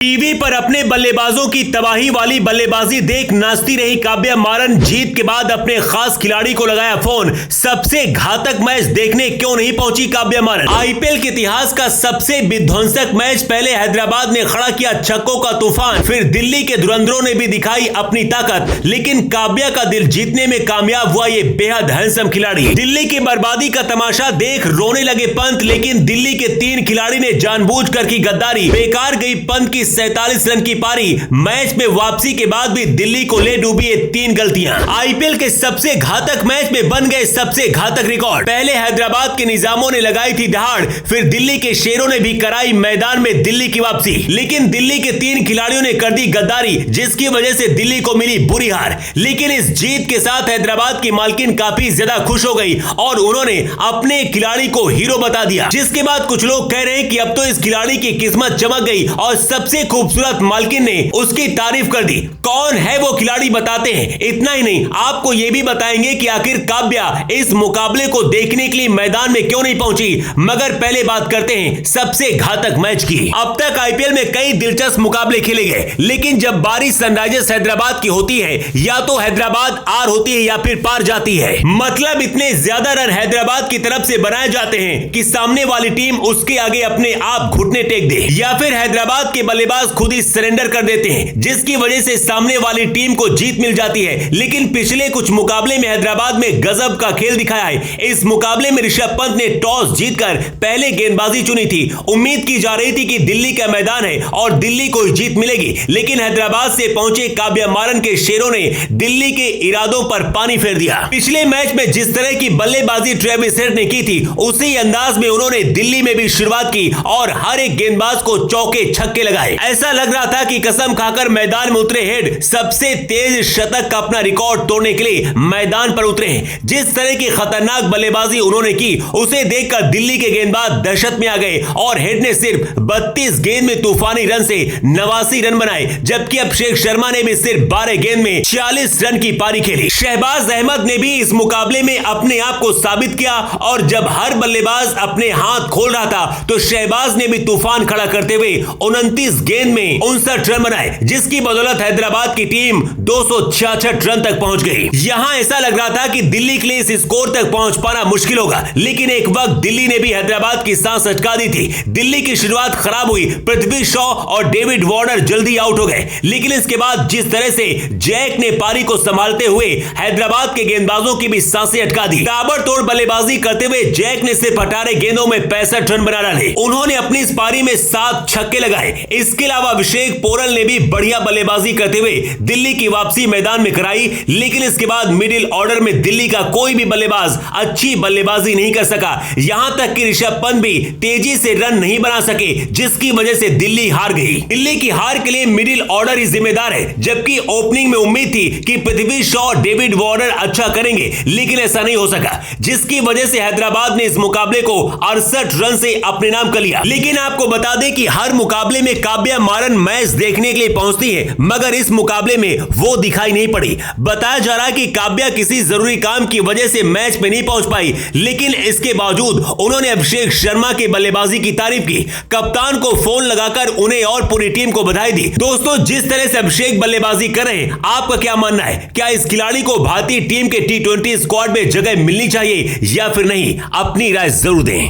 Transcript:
TV पर अपने बल्लेबाजों की तबाही वाली बल्लेबाजी देख नाचती रही काव्या मारन जीत के बाद अपने खास खिलाड़ी को लगाया फोन। सबसे घातक मैच देखने क्यों नहीं पहुंची काव्या मारन? आईपीएल के इतिहास का सबसे विध्वंसक मैच। पहले हैदराबाद ने खड़ा किया छक्कों का तूफान, फिर दिल्ली के धुरंधरों ने भी दिखाई अपनी ताकत, लेकिन काव्या का दिल जीतने में कामयाब हुआ ये बेहद हैंडसम खिलाड़ी। दिल्ली की बर्बादी का तमाशा देख रोने लगे पंत, लेकिन दिल्ली के 3 खिलाड़ी ने जानबूझकर की गद्दारी। बेकार गई पंत की 47 रन की पारी। मैच में वापसी के बाद भी दिल्ली को ले डूबी ये 3 गलतियां आईपीएल के सबसे घातक मैच में बन गए सबसे घातक रिकॉर्ड। पहले हैदराबाद के निजामों ने लगाई थी दहाड़, फिर दिल्ली के शेरों ने भी कराई मैदान में दिल्ली की वापसी, लेकिन दिल्ली के 3 खिलाड़ियों ने कर दी गद्दारी, जिसकी वजह से दिल्ली को मिली बुरी हार। लेकिन इस जीत के साथ हैदराबाद की मालकिन काफी ज्यादा खुश हो गई और उन्होंने अपने खिलाड़ी को हीरो बता दिया, जिसके बाद कुछ लोग कह रहे हैं कि अब तो इस खिलाड़ी की किस्मत चमक गई और सबसे खूबसूरत मालकिन ने उसकी तारीफ कर दी। कौन है वो खिलाड़ी बताते हैं। इतना ही नहीं, आपको यह भी बताएंगे कि आखिर काव्या इस मुकाबले को देखने के लिए मैदान में क्यों नहीं पहुंची। मगर पहले बात करते हैं सबसे घातक मैच की। अब तक आईपीएल में कई दिलचस्प मुकाबले खेले गए, लेकिन जब बारी सनराइजर्स हैदराबाद की होती है, या तो हैदराबाद आर होती है या फिर पार जाती है। मतलब इतने ज्यादा रन हैदराबाद की तरफ से बनाए जाते हैं कि सामने वाली टीम उसके आगे अपने आप घुटने टेक दे, या फिर हैदराबाद के बल्लेबाज खुद ही सरेंडर कर देते हैं, जिसकी वजह से सामने वाली टीम को जीत मिल जाती है। लेकिन पिछले कुछ मुकाबले में हैदराबाद में गजब का खेल दिखाया है। इस मुकाबले में ऋषभ पंत ने टॉस जीतकर पहले गेंदबाजी चुनी थी। उम्मीद की जा रही थी कि दिल्ली का मैदान है और दिल्ली को जीत मिलेगी, लेकिन हैदराबाद से पहुंचे काव्या मारन के शेरों ने दिल्ली के इरादों पर पानी फेर दिया। पिछले मैच में जिस तरह की बल्लेबाजी ट्रेविस हेड ने की थी, उसी अंदाज में उन्होंने दिल्ली में भी शुरुआत की और हर एक गेंदबाज को चौके छक्के लगाए। ऐसा लग रहा था कि कसम खाकर मैदान में उतरे हेड सबसे तेज शतक का अपना रिकॉर्ड तोड़ने के लिए मैदान पर उतरे हैं। जिस तरह की खतरनाक बल्लेबाजी उन्होंने की, उसे देखकर दिल्ली के गेंदबाज दहशत में आ गए और हेड ने सिर्फ 32 गेंद में तूफानी रन से 89 रन बनाए, जबकि अभिषेक शर्मा ने भी सिर्फ 12 गेंद में 46 रन की पारी खेली। शहबाज अहमद ने भी इस मुकाबले में अपने आप को साबित किया और जब हर बल्लेबाज अपने हाथ खोल रहा था, तो शहबाज ने भी तूफान खड़ा करते हुए 29 गेंद में 59 रन बनाए, जिसकी बदौलत हैदराबाद की टीम 266 रन तक पहुंच गई। यहां ऐसा लग रहा था कि दिल्ली के लिए इस स्कोर तक पहुंच पाना मुश्किल होगा, लेकिन एक वक्त दिल्ली ने भी हैदराबाद की सांस अटका दी थी। दिल्ली की शुरुआत खराब हुई, पृथ्वी शॉ और डेविड वार्नर जल्दी आउट हो गए, लेकिन इसके बाद जिस तरह से जैक ने पारी को संभालते हुए हैदराबाद के गेंदबाजों की भी सांसें अटका दी। ताबड़तोड़ बल्लेबाजी करते हुए जैक ने सिर्फ 18 गेंदों में 65 रन बना डाले। उन्होंने अपनी इस पारी में 7 छक्के लगाए। इसके अलावा अभिषेक पोरल ने भी बढ़िया बल्लेबाजी करते हुए दिल्ली की वापसी मैदान में कराई, लेकिन इसके बाद मिडिल ऑर्डर में दिल्ली का कोई भी बल्लेबाज अच्छी बल्लेबाजी नहीं कर सका। यहां तक कि ऋषभ पंत भी तेजी से रन नहीं बना सके, जिसकी वजह से दिल्ली हार गई। दिल्ली की हार के लिए मिडिल ऑर्डर ही जिम्मेदार है, जबकि ओपनिंग में उम्मीद थी कि पृथ्वी शॉ और डेविड वार्नर अच्छा करेंगे, लेकिन ऐसा नहीं हो सका, जिसकी वजह से हैदराबाद ने इस मुकाबले को 68 रन से अपने नाम कर लिया। लेकिन आपको बता दें कि हर मुकाबले में काव्या मारन मैच देखने के लिए पहुंचती है, मगर इस मुकाबले में वो दिखाई नहीं पड़ी। बताया जा रहा है कि काव्या किसी जरूरी काम की वजह से मैच में नहीं पहुंच पाई, लेकिन इसके बावजूद उन्होंने अभिषेक शर्मा की बल्लेबाजी की तारीफ की, कप्तान को फोन लगाकर उन्हें और पूरी टीम को बधाई दी। दोस्तों, जिस तरह से अभिषेक बल्लेबाजी कर रहे हैं, आपका क्या मानना है? क्या इस खिलाड़ी को भारतीय टीम के T20 स्क्वाड में जगह मिलनी चाहिए या फिर नहीं? अपनी राय जरूर दें।